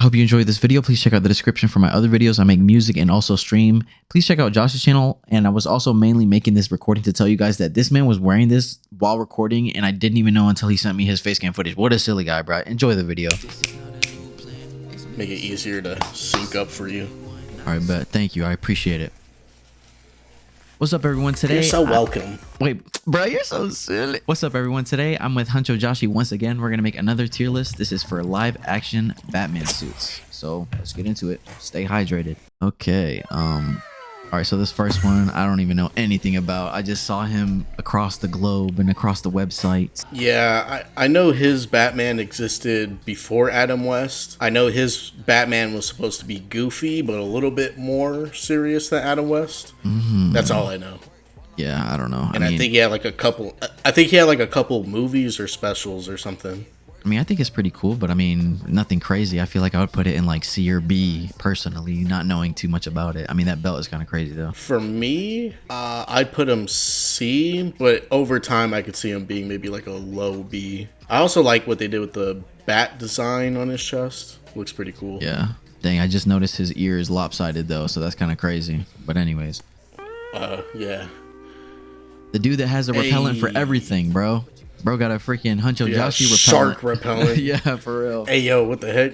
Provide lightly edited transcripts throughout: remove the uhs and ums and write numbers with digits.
hope you enjoyed this video. Please check out the description for my other videos. I make music and also stream. Please check out Josh's channel. And I was also mainly making this recording to tell you guys that this man was wearing this while recording, and I didn't even know until he sent me his face cam footage. What a silly guy, bro. Enjoy the video. Make it easier to sync up for you. All right, bet. Thank you. I appreciate it. What's up, everyone? Today, you're so welcome. Wait, bro, you're so silly. What's up, everyone? Today, I'm with Huncho Joshi once again. We're gonna make another tier list. This is for live action Batman suits. So let's get into it. Stay hydrated. Okay. All right. So this first one, I don't even know anything about. I just saw him across the globe and across the websites. Yeah, I know his Batman existed before Adam West. I know his Batman was supposed to be goofy, but a little bit more serious than Adam West. That's all I know. Yeah, I don't know. And I think he had like a couple. I think he had like a couple movies or specials or something. I mean, I think it's pretty cool, but I mean, nothing crazy. I feel like I would put it in like C or B personally, not knowing too much about it. I mean, that belt is kind of crazy though. For me, I'd put him C, but over time I could see him being maybe like a low B. I also like what they did with the bat design on his chest. Looks pretty cool. Yeah. Dang, I just noticed his ear is lopsided though, so that's kind of crazy. But anyways. Yeah. The dude that has a repellent for everything, bro. Bro got a freaking Huncho Joshi repellent. Shark repellent. Yeah, for real. Hey, yo, what the heck?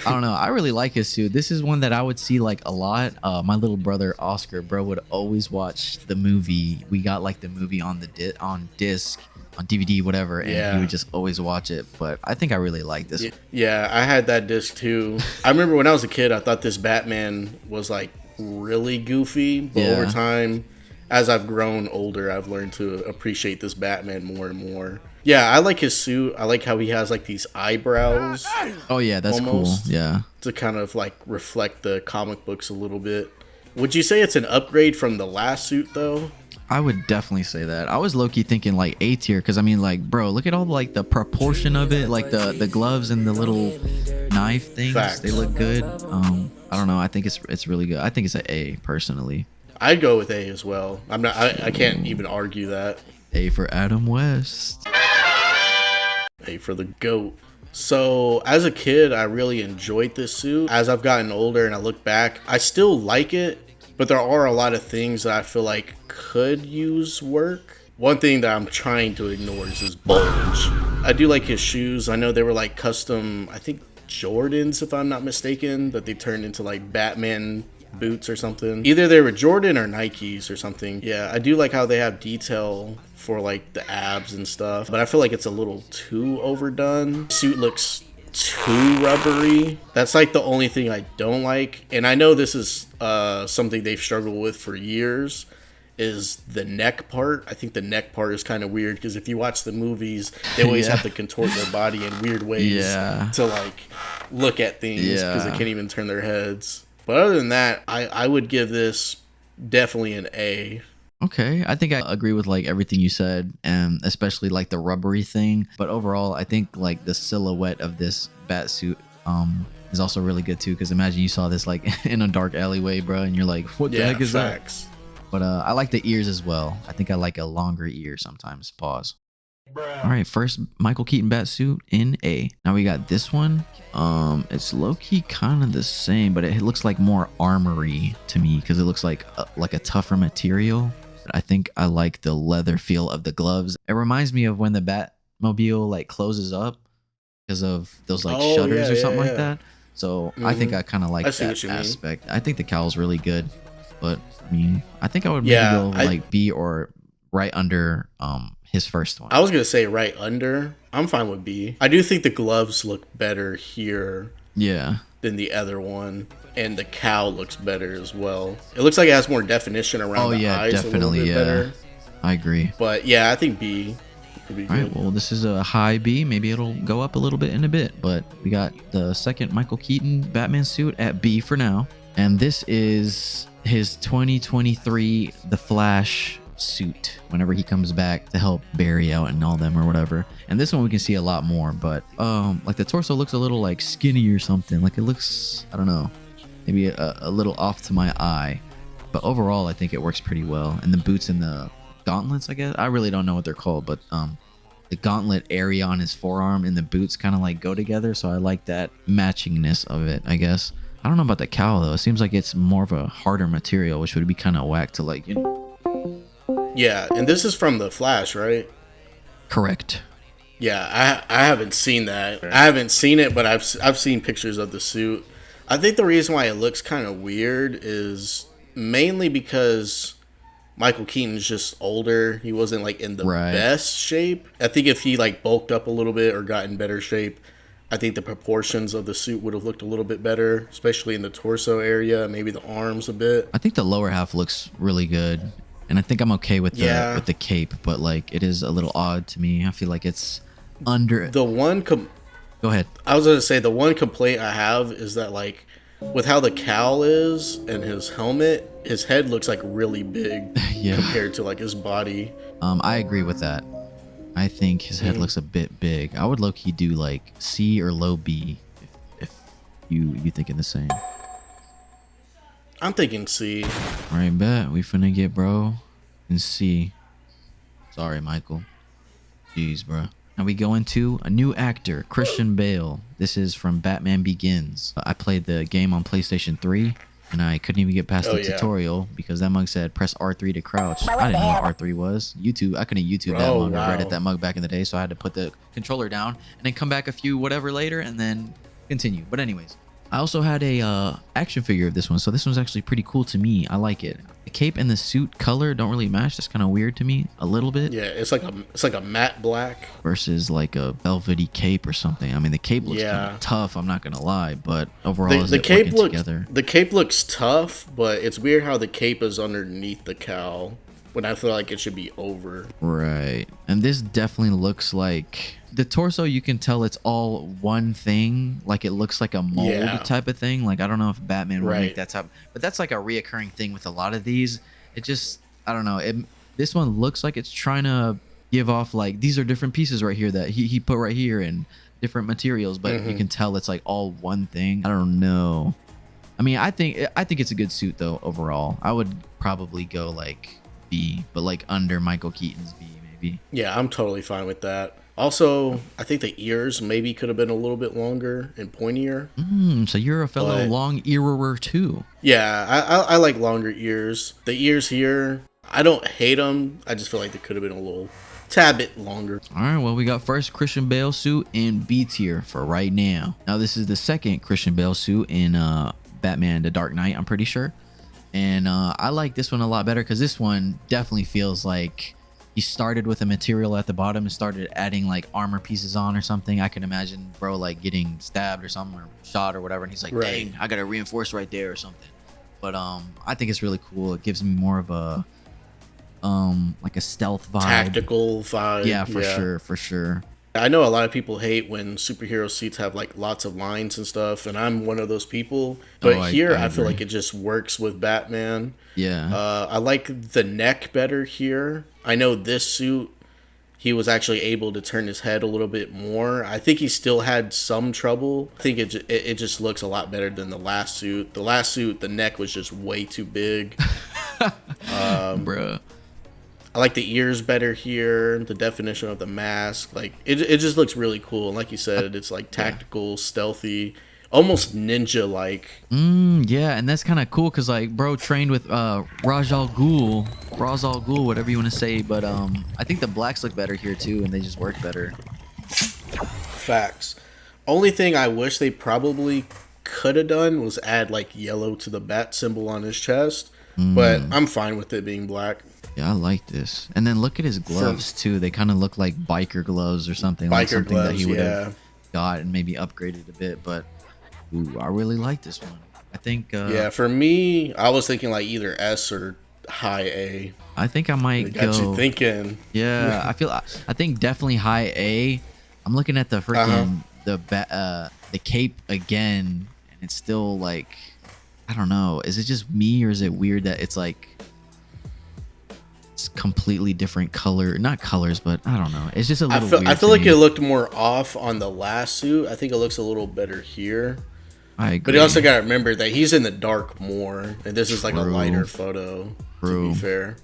I don't know. I really like his suit. This is one that I would see like a lot. My little brother Oscar, bro, would always watch the movie. We got like the movie on the on disc, on DVD, whatever, and he would just always watch it. But I think I really like this. Yeah, I had that disc too. I remember when I was a kid, I thought this Batman was like really goofy, but over time, as I've grown older, I've learned to appreciate this Batman more and more. Yeah, I like his suit. I like how he has like these eyebrows. Oh yeah, that's cool. Yeah, to kind of like reflect the comic books a little bit. Would you say it's an upgrade from the last suit though? I would definitely say that. I was low-key thinking like A tier, because I mean, like, bro, look at all like the proportion of it, like the gloves and the little knife things. Facts. They look good. I don't know. I think it's really good. I think it's an A personally. I'd go with A as well. I can't even argue that. A for Adam West. A for the GOAT. So as a kid, I really enjoyed this suit. As I've gotten older and I look back, I still like it, but there are a lot of things that I feel like could use work. One thing that I'm trying to ignore is his bulge. I do like his shoes. I know they were like custom, I think Jordans, if I'm not mistaken, that they turned into like Batman boots or something. Either they were Jordan or Nikes or something. Yeah, I do like how they have detail for like the abs and stuff, but I feel like it's a little too overdone. Suit looks too rubbery. That's like the only thing I don't like. And I know this is something they've struggled with for years, is the neck part. I think the neck part is kind of weird because if you watch the movies, they always have to contort their body in weird ways to like look at things because they can't even turn their heads. But other than that, I would give this definitely an A. Okay, I think I agree with like everything you said, and especially like the rubbery thing. But overall, I think like the silhouette of this bat suit is also really good too. Because imagine you saw this like in a dark alleyway, bro, and you're like, what the heck is that? But I like the ears as well. I think I like a longer ear sometimes. Pause. All right, first Michael Keaton bat suit in A. Now we got this one. It's low-key kind of the same, but it looks like more armory to me because it looks like a tougher material. I think I like the leather feel of the gloves. It reminds me of when the Batmobile like closes up because of those like shutters or something like that. So I think I kind of like that aspect. I think the cowl's really good, but I mean, I think I would maybe go like B or right under his first one. I was gonna say right under. I'm fine with B. I do think the gloves look better here than the other one, and the cowl looks better as well. It looks like it has more definition around the eyes. Definitely, a little bit better. I agree. But yeah, I think B would be good. Alright, well, this is a high B. Maybe it'll go up a little bit in a bit, but we got the second Michael Keaton Batman suit at B for now, and this is his 2023 The Flash suit whenever he comes back to help Barry out and all them or whatever. And this one we can see a lot more, but like the torso looks a little like skinny or something. Like it looks, I don't know, maybe a little off to my eye, but overall I think it works pretty well. And the boots and the gauntlets, I guess, I really don't know what they're called, but the gauntlet area on his forearm and the boots kind of like go together. So I like that matchingness of it, I guess. I don't know about the cowl though. It seems like it's more of a harder material, which would be kind of whack to like, you know. Yeah, and this is from The Flash, right? Correct. Yeah, I haven't seen that. I haven't seen it, but I've seen pictures of the suit. I think the reason why it looks kind of weird is mainly because Michael Keaton's just older. He wasn't like in the best shape. I think if he like bulked up a little bit or got in better shape, I think the proportions of the suit would have looked a little bit better, especially in the torso area, maybe the arms a bit. I think the lower half looks really good. And I think I'm okay with the cape, but like it is a little odd to me. I feel like it's under the one. Go ahead. I was gonna say the one complaint I have is that like with how the cowl is and his helmet, his head looks like really big compared to like his body. I agree with that. I think his head looks a bit big. I would low-key do like C or low B if you thinking the same. I'm thinking C. All right, bet we finna get bro in C. Sorry, Michael. Jeez, bro. Now we go into a new actor, Christian Bale. This is from Batman Begins. I played the game on PlayStation 3, and I couldn't even get past the tutorial because that mug said press R3 to crouch. I didn't know what R3 was. I couldn't YouTube that mug or Reddit that mug back in the day, so I had to put the controller down and then come back a few whatever later and then continue. But anyways, I also had a action figure of this one, so this one's actually pretty cool to me. I like it. The cape and the suit color don't really match. That's kind of weird to me a little bit. Yeah, it's like a matte black versus like a velvety cape or something. I mean, the cape looks kind of tough. I'm not gonna lie, but overall, the cape looks together? The cape looks tough, but it's weird how the cape is underneath the cowl when I feel like it should be over. Right, and this definitely looks like the torso. You can tell it's all one thing. Like it looks like a mold type of thing. Like I don't know if Batman would make that type, but that's like a reoccurring thing with a lot of these. It just, I don't know. This one looks like it's trying to give off like these are different pieces right here that he put right here and different materials, but you can tell it's like all one thing. I don't know. I mean, I think it's a good suit though overall. I would probably go like B, but like under Michael Keaton's B maybe. Yeah, I'm totally fine with that. Also, I think the ears maybe could have been a little bit longer and pointier. So you're a fellow long earer too. Yeah, I like longer ears. The ears here, I don't hate them. I just feel like they could have been a little tad bit longer. All right, well, we got first Christian Bale suit in B tier for right now. Now, this is the second Christian Bale suit in Batman The Dark Knight, I'm pretty sure. And I like this one a lot better because this one definitely feels like he started with a material at the bottom and started adding like armor pieces on or something. I can imagine bro like getting stabbed or something or shot or whatever, and he's like, dang, I gotta reinforce right there or something. But I think it's really cool. It gives me more of a like a stealth vibe, tactical vibe. Yeah, for sure. I know a lot of people hate when superhero suits have like lots of lines and stuff, and I'm one of those people. But I feel like it just works with Batman. Yeah. I like the neck better here. I know this suit, he was actually able to turn his head a little bit more. I think he still had some trouble. I think it just looks a lot better than the last suit. The last suit, the neck was just way too big. Bruh. I like the ears better here. The definition of the mask, like it just looks really cool. And like you said, it's like tactical, stealthy, almost ninja-like. Yeah, and that's kind of cool because like bro trained with Ra's al Ghul, whatever you want to say. But I think the blacks look better here too, and they just work better. Facts. Only thing I wish they probably could have done was add like yellow to the bat symbol on his chest. But I'm fine with it being black. Yeah, I like this. And then look at his gloves too. They kind of look like biker gloves or something. Like something gloves, that he would have got and maybe upgraded a bit. But ooh, I really like this one. I think. Yeah, for me, I was thinking like either S or high A. I think I might go. Got you thinking. Yeah, I think definitely high A. I'm looking at the freaking the cape again, and it's still like, I don't know. Is it just me or is it weird that it's like it's completely different color? Not colors, but I don't know. It's just a little weird. I feel like it looked more off on the last suit. I think it looks a little better here. I agree. But you also gotta remember that he's in the dark more, and this is like a lighter photo. To be fair.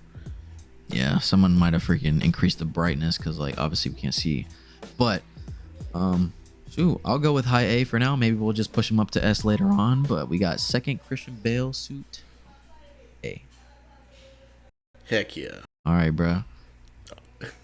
Yeah, someone might have freaking increased the brightness because like obviously we can't see. But shoot, I'll go with high A for now. Maybe we'll just push him up to S later on. But we got second Christian Bale suit A. Heck yeah. All right, bro.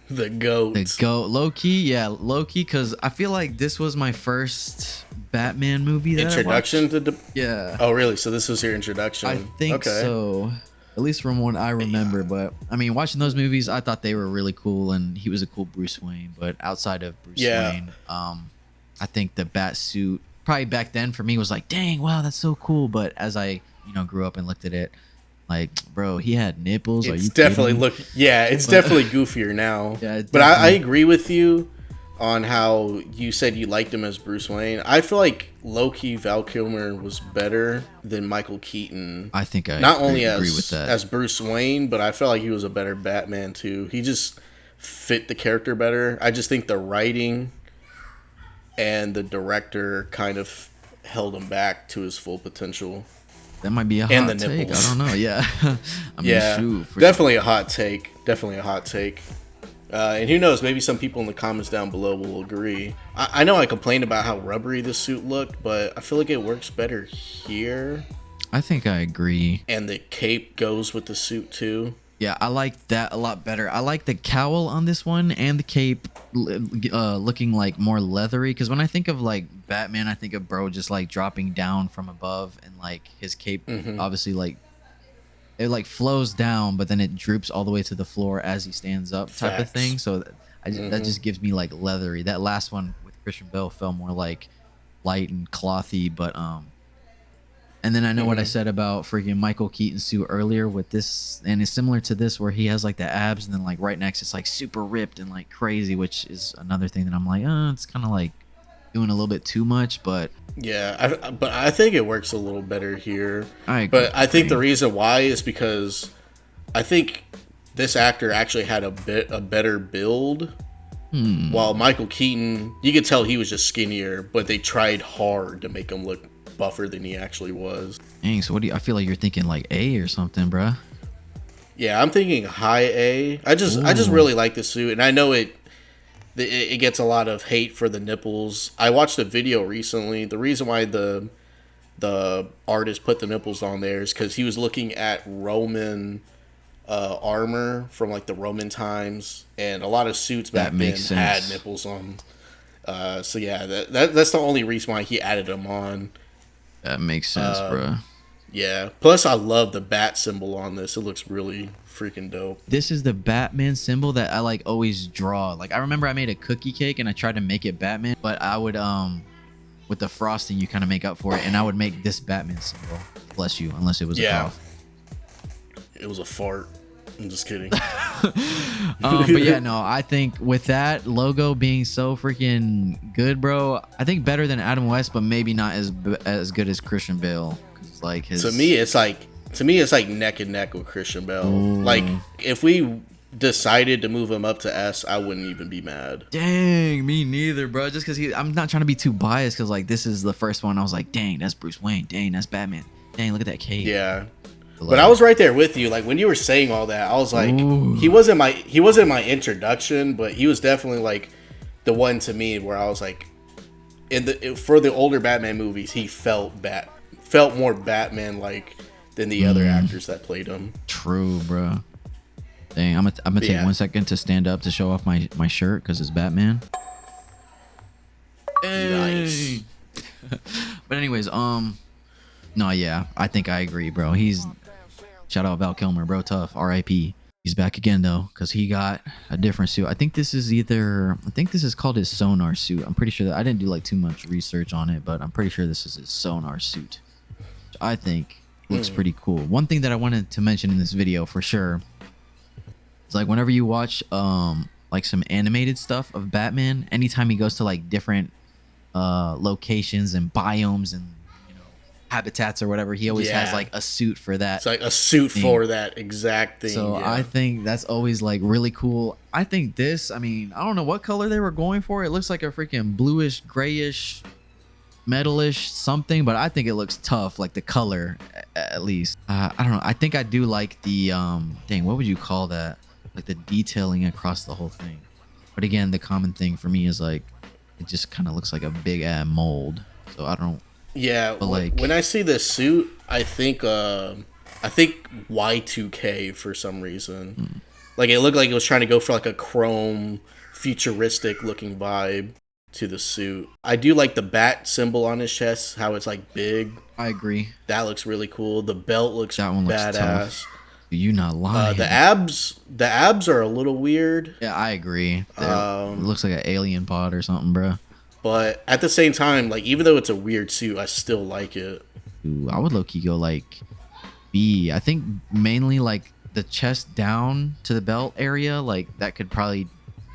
The GOAT. The GOAT. Low key, yeah, low key, because I feel like this was my first Batman movie that introduction to yeah. Oh really? So this was your introduction? I think so. At least from what I remember. But I mean, watching those movies, I thought they were really cool, and he was a cool Bruce Wayne. But outside of Bruce Wayne, I think the bat suit probably back then for me was like, dang, wow, that's so cool. But as I grew up and looked at it, like, bro, he had nipples. It's definitely definitely goofier now. Yeah, but I agree with you on how you said you liked him as Bruce Wayne. I feel like low-key Val Kilmer was better than Michael Keaton. I think I not only agree with that. as Bruce Wayne, but I felt like he was a better Batman too. He just fit the character better. I just think the writing and the director kind of held him back to his full potential. That might be a hot take. I don't know. Yeah. I mean, definitely a hot take. Definitely a hot take. And who knows, maybe some people in the comments down below will agree. I know I complained about how rubbery this suit looked, but I feel like it works better here. I think I agree. And the cape goes with the suit too. Yeah, I like that a lot better. I like the cowl on this one and the cape looking like more leathery. Because when I think of like Batman, I think of bro just like dropping down from above, and like his cape obviously like it like flows down, but then it droops all the way to the floor as he stands up, type of thing. So that just gives me like leathery. That last one with Christian Bale felt more like light and clothy, but and then I know what I said about freaking Michael Keaton's suit earlier with this, and it's similar to this where he has like the abs, and then like right next it's like super ripped and like crazy, which is another thing that I'm like, it's kind of like doing a little bit too much. But yeah, but I think it works a little better here. But I think the reason why is because I think this actor actually had a better build. While Michael Keaton, you could tell he was just skinnier, but they tried hard to make him look buffer than he actually was. Dang, so I feel like you're thinking like A or something, bruh. Yeah, I'm thinking high A. I just really like the suit, and I know it gets a lot of hate for the nipples. I watched a video recently. The reason why the artist put the nipples on there is because he was looking at Roman armor from like the Roman times, and a lot of suits back then had nipples on. So yeah, that's the only reason why he added them on. That makes sense, bro. Yeah. Plus, I love the bat symbol on this. It looks really freaking dope. This is the Batman symbol that I like always draw. Like I remember I made a cookie cake and I tried to make it Batman, but I would with the frosting you kind of make up for it, and I would make this Batman symbol. Bless you, unless it was a cough. It was a fart. I'm just kidding. But yeah, no, I think with that logo being so freaking good, bro, I think better than Adam West, but maybe not as good as Christian Bale. Cause like to me, it's like neck and neck with Christian Bale. Ooh. Like if we decided to move him up to S, I wouldn't even be mad. Dang, me neither, bro. Just because I'm not trying to be too biased, because like this is the first one I was like, dang, that's Bruce Wayne. Dang, that's Batman. Dang, look at that cape. Yeah. But I was right there with you. Like when you were saying all that, I was like, he wasn't my introduction, but he was definitely like the one to me where I was like, for the older Batman movies, he felt more Batman like than the other actors that played him. True, bro. Dang, I'm gonna take 1 second to stand up to show off my shirt because it's Batman. Nice. But anyways, no, yeah, I think I agree, bro. Shout out Val Kilmer, bro. Tough. R.I.P. He's back again though, because he got a different suit. I think this is called his sonar suit. I'm pretty sure that I didn't do like too much research on it, but I'm pretty sure this is his sonar suit, which I think looks pretty cool. One thing that I wanted to mention in this video for sure is like whenever you watch like some animated stuff of Batman, anytime he goes to like different locations and biomes and habitats or whatever, he always has like a suit for that. It's like a suit for that exact thing. So I think that's always like really cool. I think this, I mean, I don't know what color they were going for. It looks like a freaking bluish, grayish, metalish something, but I think it looks tough, like the color at least. I don't know. I think I do like the dang, what would you call that? like the detailing across the whole thing. But again, the common thing for me is like it just kind of looks like a big ass mold. So I don't. Yeah, But like, when I see this suit, I think Y2K for some reason. Like it looked like it was trying to go for like a chrome, futuristic looking vibe to the suit. I do like the bat symbol on his chest, how it's like big. I agree. That looks really cool. The belt looks That one looks badass. tough. You not lying. The abs are a little weird. Yeah, I agree. It looks like an alien pod or something, bro. But at the same time, like even though it's a weird suit, I still like it. Ooh, I would low key go like B. I think mainly like the chest down to the belt area, like that could probably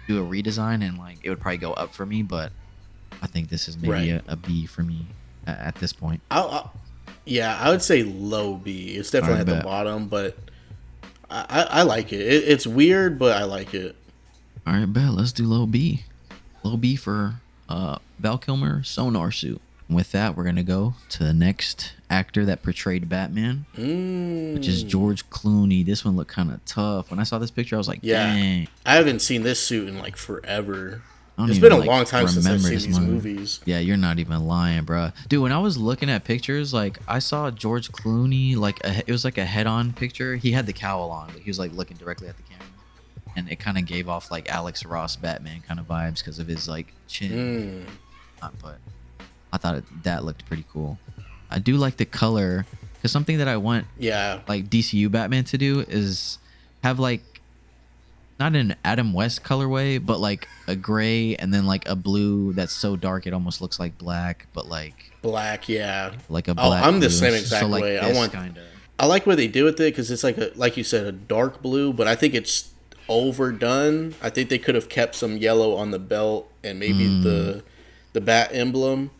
do a redesign and like it would probably go up for me. But I think this is maybe a B for me at this point. Yeah, I would say low B. It's definitely at the bottom, but I like it. It's weird, but I like it. All right, bet. Let's do low B. Low B for Val Kilmer sonar suit. With that, we're gonna go to the next actor that portrayed Batman, which is George Clooney. This one looked kind of tough. When I saw this picture, I was like, dang. I haven't seen this suit in like forever. It's been a long time since I've seen these movies. Yeah, you're not even lying, bro. Dude, when I was looking at pictures, like I saw George Clooney, like it was like a head-on picture. He had the cowl on, but he was like looking directly at the camera, and it kind of gave off like Alex Ross Batman kind of vibes because of his like chin. But I thought that looked pretty cool. I do like the color because something that I want, like DCU Batman to do is have like not an Adam West colorway, but like a gray and then like a blue that's so dark it almost looks like black, but like black, like a black. I'm blue. the same exact so, like, way. Kinda. I like what they do with it because it's like like you said, a dark blue, but I think it's overdone. I think they could have kept some yellow on the belt and maybe the bat emblem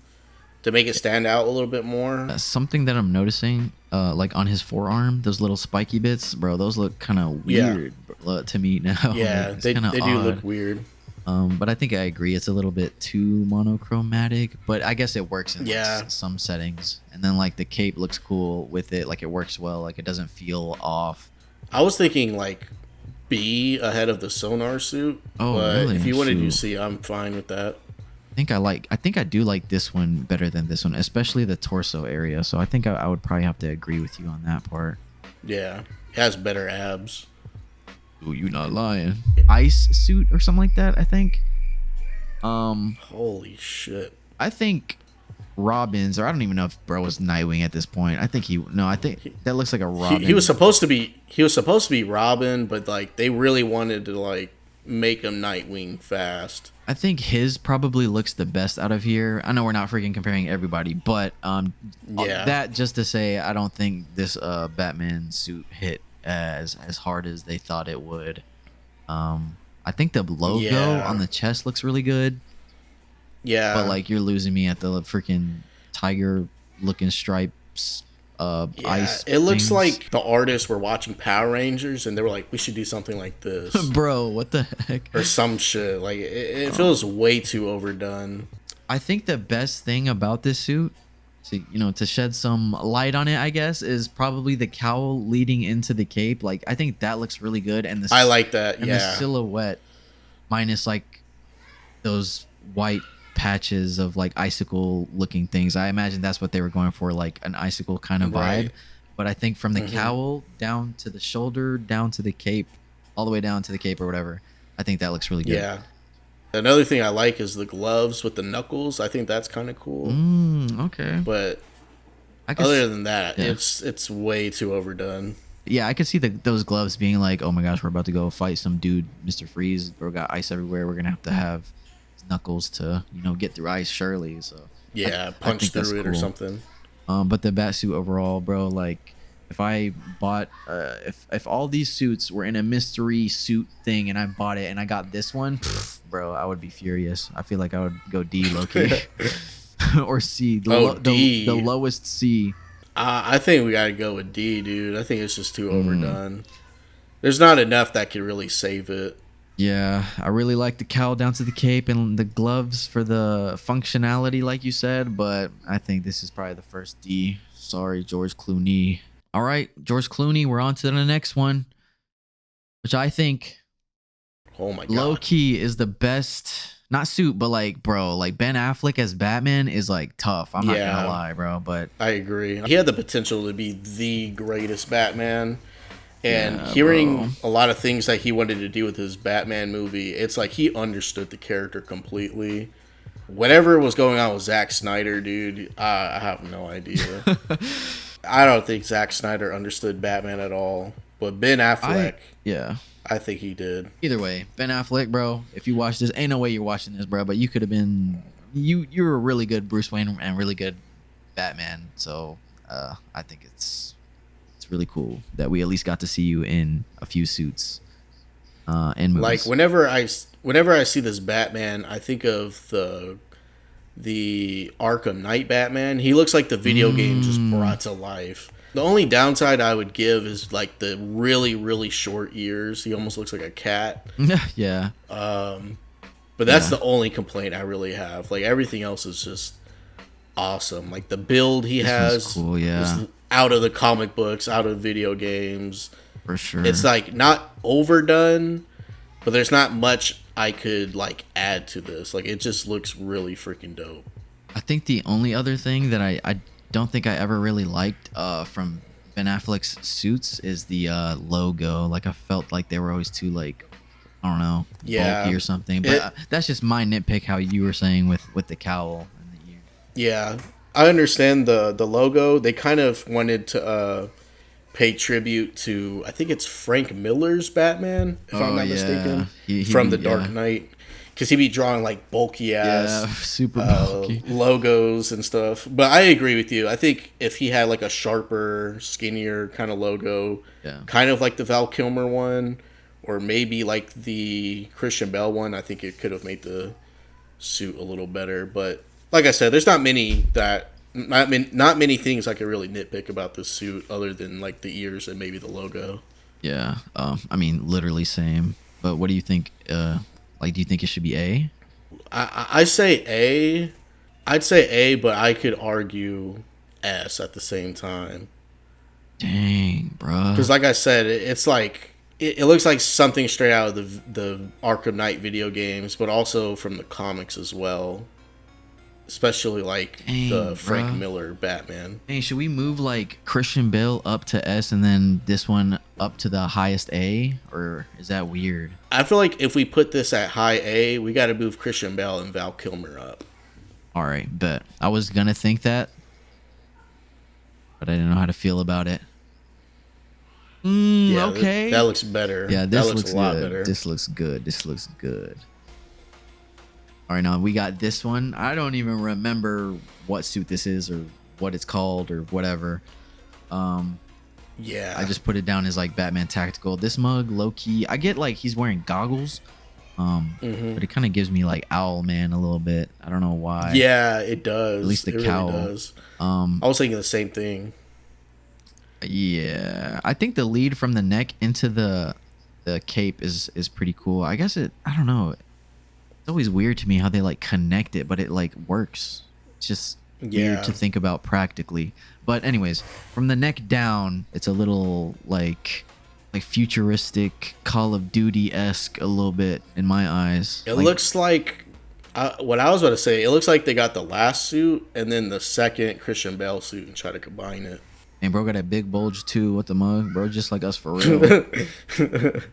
to make it stand out a little bit more. Something that I'm noticing, like on his forearm, those little spiky bits, bro, those look kind of weird to me now. Yeah, like, they do look weird. But I think I agree. It's a little bit too monochromatic, but I guess it works in like, some settings. And then like the cape looks cool with it. Like it works well. Like it doesn't feel off. I was thinking like B ahead of the sonar suit. Oh, but really? If you wanted to see, I'm fine with that. I think I do like this one better than this one, especially the torso area. So I think I would probably have to agree with you on that part. Yeah, it has better abs. Ooh, you not lying. Ice suit or something like that, I think. Holy shit. I think Robin's, or I don't even know if bro was Nightwing at this point. I think that looks like a Robin. He was supposed to be Robin, but like they really wanted to like make him Nightwing fast. I think his probably looks the best out of here. I know we're not freaking comparing everybody, but that just to say, I don't think this Batman suit hit as hard as they thought it would. I think the logo on the chest looks really good. Yeah, but like you're losing me at the freaking tiger looking stripes. Ice. It looks like the artists were watching Power Rangers and they were like, we should do something like this. Bro, what the heck? Or some shit. Like it feels way too overdone. I think the best thing about this suit, to shed some light on it, I guess, is probably the cowl leading into the cape. Like I think that looks really good, and I like that. And the silhouette, minus like those white patches of like icicle looking things. I imagine that's what they were going for, like an icicle kind of vibe. But I think from the cowl down to the shoulder, down to the cape, all the way down to the cape or whatever, I think that looks really good. Yeah. Another thing I like is the gloves with the knuckles. I think that's kind of cool. Okay. But other than that, it's way too overdone. Yeah, I could see those gloves being like, oh my gosh, we're about to go fight some dude, Mr. Freeze. Bro, got ice everywhere. We're gonna have knuckles to get through ice, surely. So punch through it or something. But the bat suit overall, bro, like if I bought if all these suits were in a mystery suit thing and I bought it and I got this one, bro, I would be furious. I feel like I would go D low-key. Or C, the lowest C. I think we gotta go with D, dude. I think it's just too overdone. There's not enough that could really save it. Yeah, I really like the cowl down to the cape and the gloves for the functionality, like you said, but I think this is probably the first D. Sorry, George Clooney. All right, George Clooney, we're on to the next one, which I think Oh my Low god. key is the best. Not suit, but like, bro, like Ben Affleck as Batman is like tough. I'm not gonna Yeah, lie, bro. But I agree. He had the potential to be the greatest Batman. And yeah, bro. hearing a lot of things that he wanted to do with his Batman movie, it's like he understood the character completely. Whatever was going on with Zack Snyder, dude, I have no idea. I don't think Zack Snyder understood Batman at all. But Ben Affleck, Yeah. I think he did. Either way, Ben Affleck, bro. If you watch this, ain't no way you're watching this, bro. But you could have been you're a really good Bruce Wayne and really good Batman. So I think it's really cool that we at least got to see you in a few suits in movies. Like whenever I see this Batman, I think of the Arkham Knight Batman. He looks like the video game just brought to life. The only downside I would give is like the really, really short ears. He almost looks like a cat. Yeah. But that's the only complaint I really have. Like everything else is just awesome. Like the build he has cool, yeah. is out of the comic books, out of video games. For sure. It's like not overdone, but there's not much I could like add to this. Like it just looks really freaking dope. I think the only other thing that I don't think I ever really liked from Ben Affleck's suits is the logo. Like I felt like they were always too like, I don't know, bulky or something. But that's just my nitpick. How you were saying with the cowl and the ear. Yeah, I understand the logo. They kind of wanted to pay tribute to, I think it's Frank Miller's Batman, if I'm not mistaken, from The Dark Knight. Because he'd be drawing like bulky ass super bulky logos and stuff. But I agree with you. I think if he had like a sharper, skinnier kind of logo, kind of like the Val Kilmer one, or maybe like the Christian Bale one, I think it could have made the suit a little better. But like I said, there's not many things I could really nitpick about this suit other than like the ears and maybe the logo. Yeah, I mean, literally same. But what do you think? Like, do you think it should be A? I say A. I'd say A, but I could argue S at the same time. Dang, bro. Because like I said, it's like it looks like something straight out of the Arkham Knight video games, but also from the comics as well. Especially like the Frank Miller Batman. Hey, should we move like Christian Bale up to S and then this one up to the highest A? Or is that weird? I feel like if we put this at high A, we got to move Christian Bale and Val Kilmer up. All right, bet. I was going to think that, but I didn't know how to feel about it. Yeah, okay. That looks better. Yeah, this looks a lot better. This looks good. This looks good. All right, now we got this one. I don't even remember what suit this is or what it's called or whatever. Yeah. I just put it down as like Batman Tactical. This mug, low key. I get like he's wearing goggles. But it kind of gives me like Owlman a little bit. I don't know why. Yeah, it does. At least the cowl. Really does. I was thinking the same thing. Yeah, I think the lead from the neck into the cape is pretty cool. I guess I don't know. It's always weird to me how they like connect it, but it like works. It's just weird to think about practically. But anyways, from the neck down, it's a little like futuristic Call of Duty-esque a little bit in my eyes. It looks like what I was about to say. It looks like they got the last suit and then the second Christian Bale suit and try to combine it. And bro got a big bulge too with the mug, bro, just like us for real.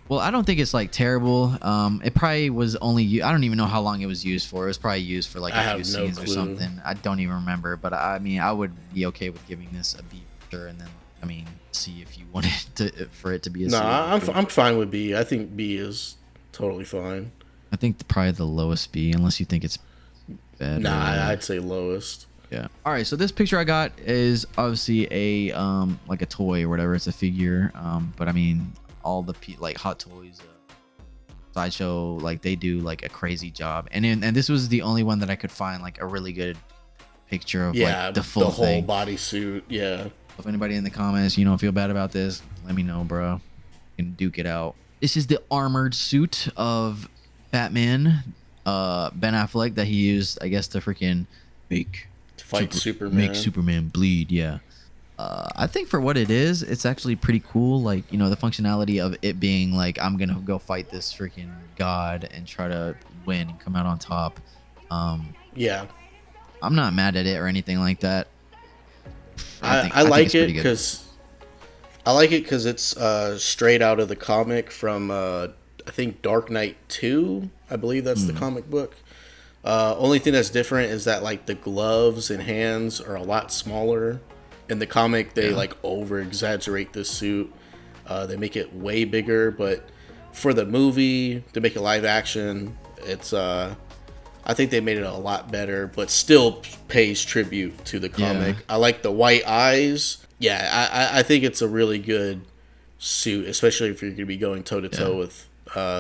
Well, I don't think it's like terrible. It probably was only, I don't even know how long it was used for. It was probably used for like a few scenes or something. I don't even remember, but I mean, I would be okay with giving this a B for sure, and then I mean, see if you wanted for it to be a C. Nah, I'm fine with B. I think B is totally fine. I think probably the lowest B, unless you think it's better. Nah, I'd say lowest. Yeah. All right. So this picture I got is obviously a like a toy or whatever. It's a figure. But I mean, all the like Hot Toys, Sideshow, like they do like a crazy job. And this was the only one that I could find like a really good picture of like the full whole bodysuit. Yeah. If anybody in the comments, feel bad about this, let me know, bro. You can duke it out. This is the armored suit of Batman, Ben Affleck, that he used, I guess, to freaking make Superman. Make Superman bleed, yeah. I think for what it is, it's actually pretty cool. Like, you know, the functionality of it being like, I'm gonna go fight this freaking god and try to win and come out on top. Yeah, I'm not mad at it or anything like that. I like it because it's straight out of the comic from I think Dark Knight 2. I believe that's the comic book. Only thing that's different is that like the gloves and hands are a lot smaller. In the comic, they like over exaggerate this suit. They make it way bigger, but for the movie to make it live action, it's I think they made it a lot better, but still pays tribute to the comic. I like the white eyes. Yeah, I think it's a really good suit, especially if you're going to be going toe to toe with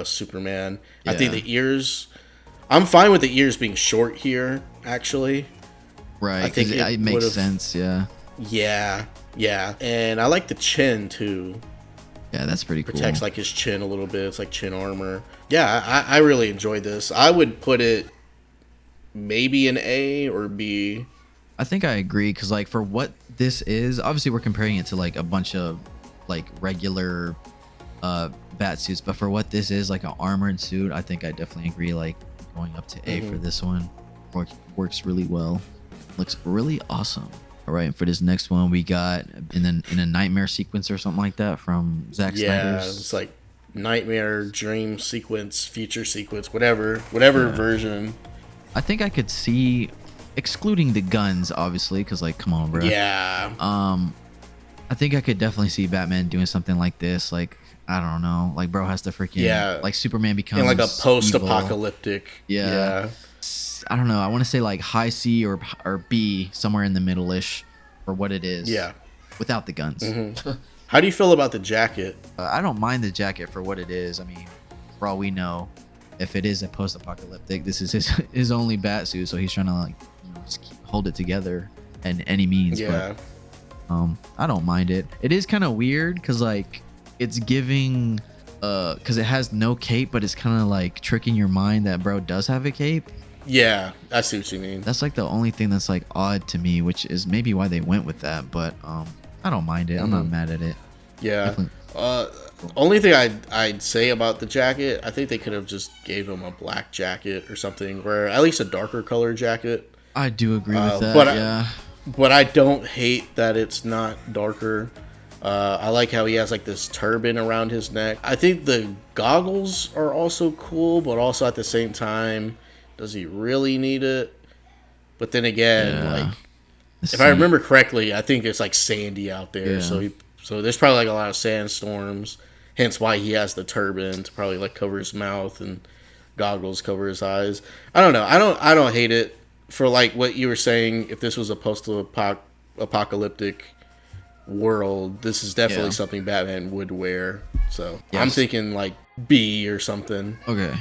Superman. I think the ears. I'm fine with the ears being short here, actually. Right, I think it makes sense. Yeah, and I like the chin too. Yeah, that's pretty cool. Protects like his chin a little bit. It's like chin armor. Yeah, I really enjoyed this. I would put it maybe an A or B. I think I agree because like for what this is, obviously we're comparing it to like a bunch of like regular bat suits, but for what this is, like an armored suit, I think I definitely agree. Like going up to A for this one works really well. Looks really awesome. All right, for this next one, we got in a nightmare sequence or something like that from Zack Snyder's. Yeah, it's like nightmare, dream sequence, future sequence, whatever version. I think I could see, excluding the guns, obviously, because like, come on, bro. Yeah. I think I could definitely see Batman doing something like this. Like, I don't know, like bro has to freaking like Superman becomes in like a post-apocalyptic. Yeah. I don't know. I want to say like high C or B, somewhere in the middle-ish for what it is. Yeah. Without the guns. How do you feel about the jacket? I don't mind the jacket for what it is. I mean, for all we know, if it is a post-apocalyptic, this is his only bat suit, so he's trying to like just hold it together in any means. Yeah. But I don't mind it. It is kind of weird because like it's giving because it has no cape, but it's kind of like tricking your mind that bro does have a cape. Yeah, I see what you mean. That's like the only thing that's like odd to me, which is maybe why they went with that. But I don't mind it. I'm not mad at it. Yeah. Only thing I'd say about the jacket, I think they could have just gave him a black jacket or something, or at least a darker color jacket. I do agree with that. But I don't hate that it's not darker. I like how he has like this turban around his neck. I think the goggles are also cool, but also at the same time, does he really need it? But then again, like if I remember correctly, I think it's like sandy out there, so there's probably like a lot of sandstorms. Hence why he has the turban to probably like cover his mouth and goggles cover his eyes. I don't know. I don't hate it for like what you were saying. If this was a post-apocalyptic world, this is definitely something Batman would wear. So I'm thinking like B or something. Okay.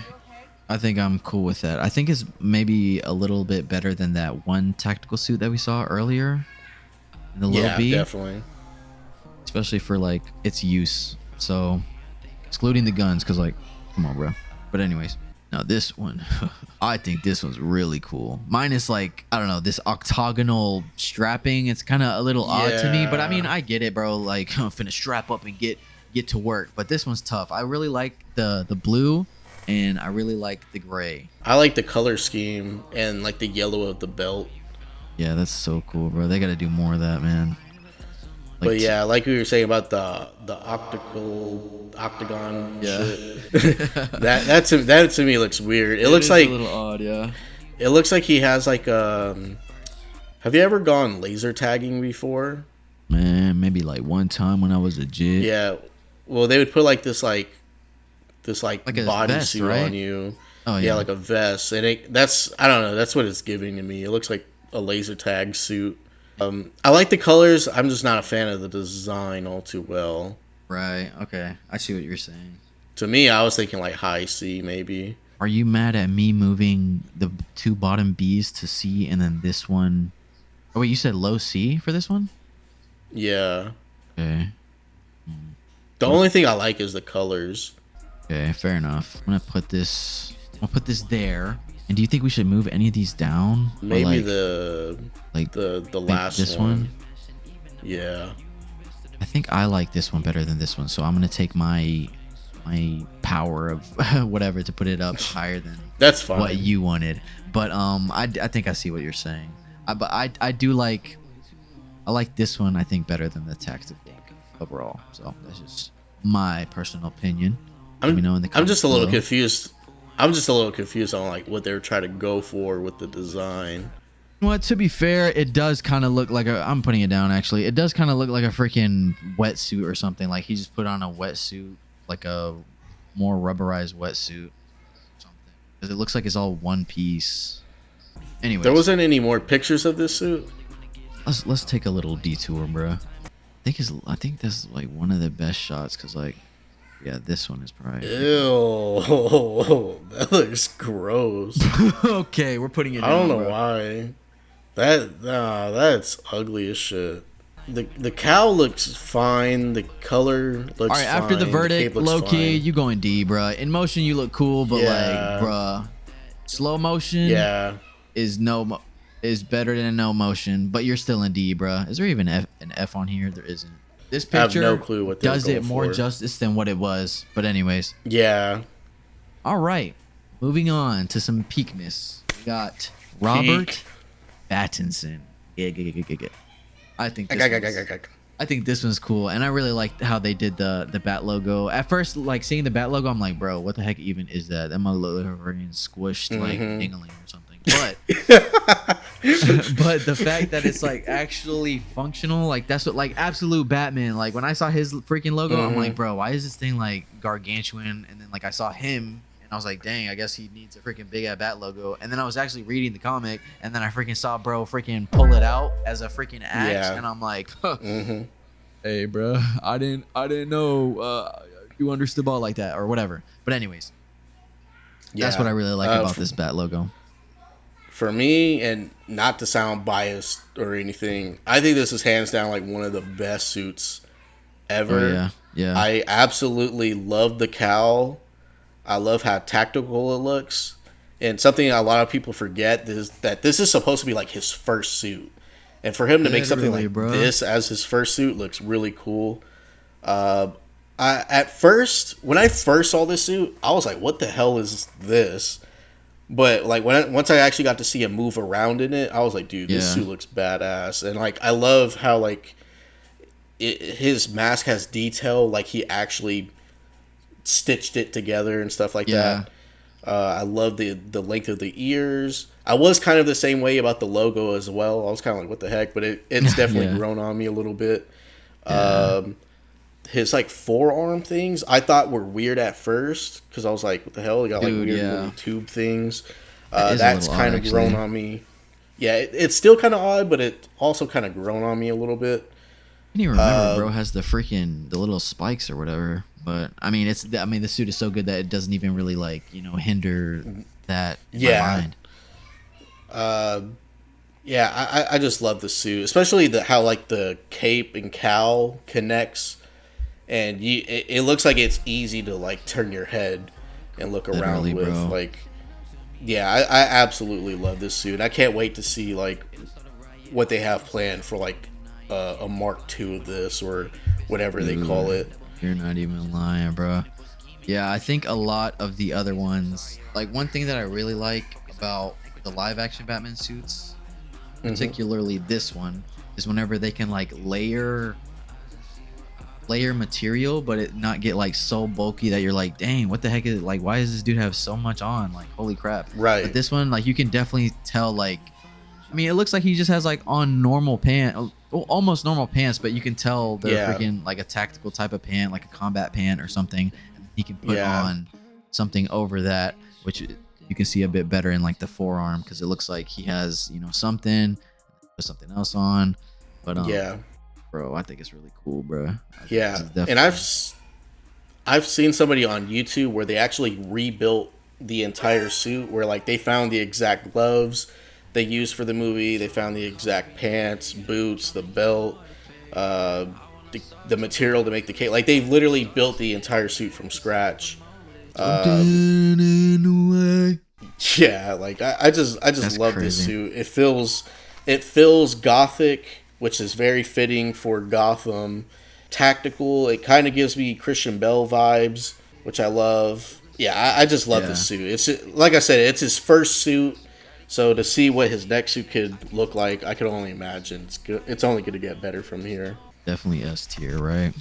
I think I'm cool with that. I think it's maybe a little bit better than that one tactical suit that we saw earlier. The little B. Definitely. Especially for like its use. So excluding the guns, because like, come on, bro. But anyways, now this one, I think this one's really cool. Minus like, I don't know, this octagonal strapping. It's kind of a little odd to me, but I mean, I get it, bro. Like, I'm finna strap up and get to work. But this one's tough. I really like the blue. And I really like the gray. I like the color scheme and like the yellow of the belt. Yeah, that's so cool, bro. They got to do more of that, man. Like, but yeah, like we were saying about the octagon shit. that to me looks weird. It looks like a little odd, yeah. It looks like he has like have you ever gone laser tagging before? Man, maybe like one time when I was a kid. Yeah. Well, they would put like this bodysuit right? on you. Oh yeah, like a vest. And that's I don't know. That's what it's giving to me. It looks like a laser tag suit. I like the colors. I'm just not a fan of the design all too well. Right. Okay. I see what you're saying. To me, I was thinking like high C maybe. Are you mad at me moving the two bottom B's to C and then this one? Oh wait, you said low C for this one? Yeah. Okay. The only thing I like is the colors. Okay, fair enough. I'm gonna put this there. And do you think we should move any of these down? Maybe the last this one. Yeah. I think I like this one better than this one, so I'm gonna take my power of whatever to put it up higher than That's fine. what you wanted. But I think I see what you're saying. But I do like, I like this one, I think, better than the tactical overall. So that's just my personal opinion. Let me know in the I'm just comments a little below. confused. I'm just a little confused on like what they were trying to go for with the design. Well, to be fair, it does kind of look like a. I'm putting it down actually. It does kind of look like a freaking wetsuit or something. Like he just put on a wetsuit, like a more rubberized wetsuit, or something. Because it looks like it's all one piece. Anyway, There wasn't any more pictures of this suit. let's take a little detour, bro. I think this is like one of the best shots because like, yeah, this one is probably. Ew, that looks gross. Okay, we're putting it down. I don't know bro. why. That's ugly as shit. The cow looks fine. The color looks All right, fine. after the verdict, cape looks low key, fine. you going D, bruh. In motion, you look cool, but Yeah. like, bruh, slow motion Yeah. is better than no motion, but you're still in D, bruh. Is there even an F on here? There isn't. This I have picture no clue what they're does going it more for. justice than what it was. But anyways, Yeah. all right, moving on to some peakness. We got Robert Pattinson. Yeah. I think this one's cool, and I really liked how they did the bat logo. At first, like seeing the bat logo, I'm like, bro, what the heck even is that? That might look like a freaking squished like dingling or something. But but the fact that it's like actually functional, like that's what like absolute Batman. Like when I saw his freaking logo, I'm like, bro, why is this thing like gargantuan? And then like I saw him. I was like, dang, I guess he needs a freaking big bat logo. And then I was actually reading the comic, and then I freaking saw bro freaking pull it out as a freaking axe, and I'm like, huh, hey, bro, I didn't know you understood ball like that or whatever. But anyways, that's what I really like about this bat logo. For me, and not to sound biased or anything, I think this is hands down like one of the best suits ever. Oh, yeah. I absolutely love the cowl. I love how tactical it looks. And something a lot of people forget is that this is supposed to be like his first suit. And for him to make something like this as his first suit looks really cool. At first, when I first saw this suit, I was like, what the hell is this? But like once I actually got to see him move around in it, I was like, dude, this suit looks badass. And like I love how like his mask has detail, like he actually stitched it together and stuff like that. I love the length of the ears. I was kind of the same way about the logo as well. I was kind of like, what the heck? But it's definitely grown on me a little bit. His like forearm things I thought were weird at first because I was like, what the hell? They got like weird little tube things. That's kind of grown on me. Yeah, it's still kind of odd, but it also kind of grown on me a little bit. I can't even remember, bro has the little spikes or whatever. But I mean, the suit is so good that it doesn't even really like hinder that in my mind. I just love the suit, especially how like the cape and cowl connects, and it looks like it's easy to like turn your head and look around with. Bro. Like, yeah, I absolutely love this suit. I can't wait to see like what they have planned for like a Mark II of this or whatever they call it. You're not even lying, bro. Yeah, I think a lot of the other ones, like one thing that I really like about the live action Batman suits, particularly this one, is whenever they can like layer material, but it not get like so bulky that you're like, dang, what the heck is it? Like, why does this dude have so much on? Like, holy crap. Right. But this one, like, you can definitely tell, like, I mean, it looks like he just has like on normal pants, almost normal pants, but you can tell they're freaking like a tactical type of pant, like a combat pant or something. And he can put on something over that, which you can see a bit better in like the forearm because it looks like he has something, put something else on. But bro, I think it's really cool, bro. And I've seen somebody on YouTube where they actually rebuilt the entire suit, where like they found the exact gloves they used for the movie. They found the exact pants, boots, the belt, the material to make the cape. Like they literally built the entire suit from scratch. Yeah, like I just love this suit. It feels gothic. which is very fitting for Gotham. Tactical, it kind of gives me Christian Bale vibes, which I love. Yeah, I just love this suit. It's like I said, it's his first suit, so to see what his next suit could look like, I could only imagine. It's good. It's only going to get better from here. Definitely S tier, right?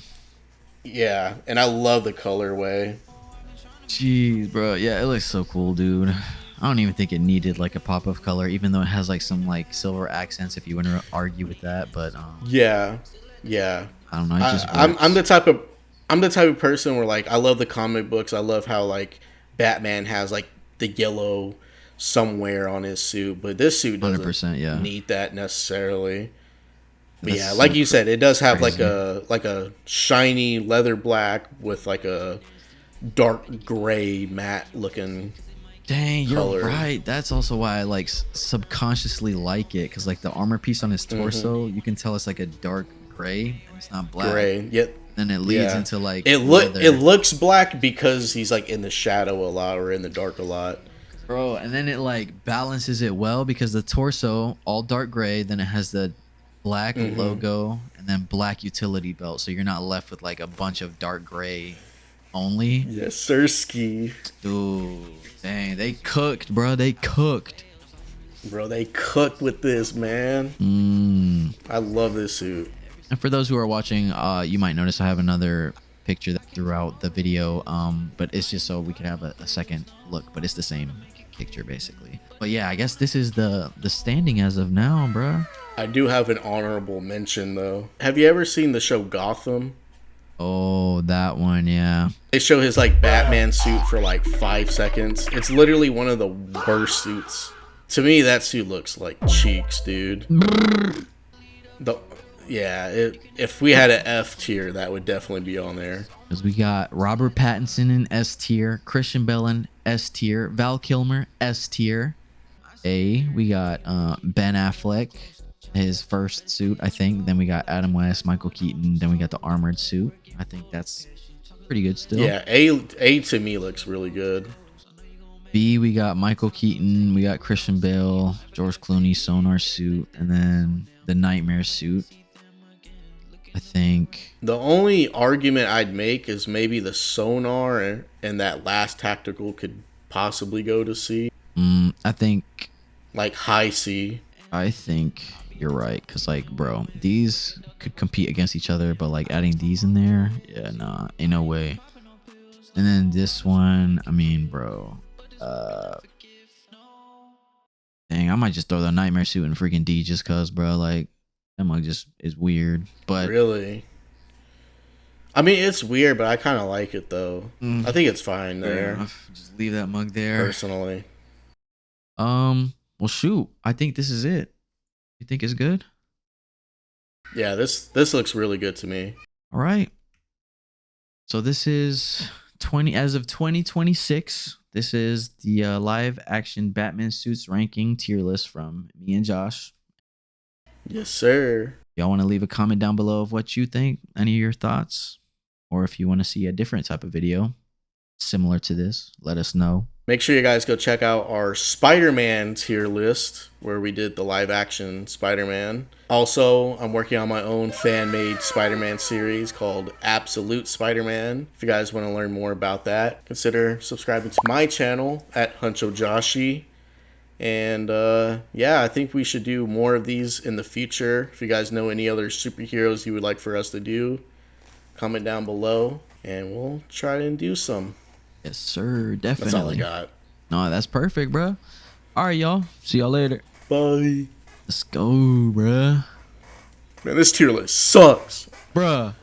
Yeah, and I love the colorway. Jeez, bro. Yeah, it looks so cool, dude. I don't even think it needed like a pop of color, even though it has like some like silver accents. If you want to argue with that, but yeah. I don't know. It just I'm the type of person where like I love the comic books. I love how like Batman has like the yellow somewhere on his suit, but this suit doesn't 100%, need that necessarily. But That's yeah, like you said, it does have crazy. like a shiny leather black with like a dark gray matte looking. Dang, color. you're right. That's also why I like subconsciously like it, because like the armor piece on his torso, you can tell it's like a dark gray and it's not black. Gray. Yep. Then it leads into like it leather. looks black because he's like in the shadow a lot or in the dark a lot. Bro, and then it like balances it well because the torso all dark gray, then it has the black logo and then black utility belt, so you're not left with like a bunch of dark gray only. Yes, sir, ski. Dude, dang, they cooked, bro. They cooked. Bro, they cooked with this, man. I love this suit. And for those who are watching, you might notice I have another picture throughout the video, but it's just so we can have a second look, but it's the same picture basically. But yeah, I guess this is the standing as of now, bro. I do have an honorable mention though. Have you ever seen the show Gotham? Oh, that one, yeah. They show his like Batman suit for like 5 seconds. It's literally one of the worst suits. To me, that suit looks like cheeks, dude. If we had an F tier, that would definitely be on there. Because we got Robert Pattinson in S tier, Christian Bale in S tier, Val Kilmer S tier. We got Ben Affleck, his first suit, I think. Then we got Adam West, Michael Keaton. Then we got the armored suit. I think that's pretty good still. Yeah, A to me looks really good. B, we got Michael Keaton, we got Christian Bale, George Clooney, Sonar suit, and then the Nightmare suit. I think the only argument I'd make is maybe the Sonar and that last tactical could possibly go to C. I think like high C. I think you're right, because like, bro, these could compete against each other, but like adding these in there, yeah, nah, ain't no way. And then this one, I mean, bro, dang, I might just throw the Nightmare suit in freaking D just cause, bro, like that mug just is weird. But really, I mean, it's weird, but I kind of like it though. I think it's fine there. Just leave that mug there personally. Well, shoot, I think this is it. You think it's good? Yeah, this looks really good to me. All right. So this is as of 2026. This is the live action Batman suits ranking tier list from me and Josh. Yes, sir. Y'all want to leave a comment down below of what you think, any of your thoughts, or if you want to see a different type of video similar to this, let us know. Make sure you guys go check out our Spider-Man tier list where we did the live action Spider-Man. Also, I'm working on my own fan-made Spider-Man series called Absolute Spider-Man. If you guys want to learn more about that, consider subscribing to my channel at Huncho Joshi. And yeah, I think we should do more of these in the future. If you guys know any other superheroes you would like for us to do, comment down below and we'll try and do some. Yes, sir. Definitely. That's all I got. No, that's perfect, bro. All right, y'all. See y'all later. Bye. Let's go, bruh. Man, this tier list sucks. Bruh.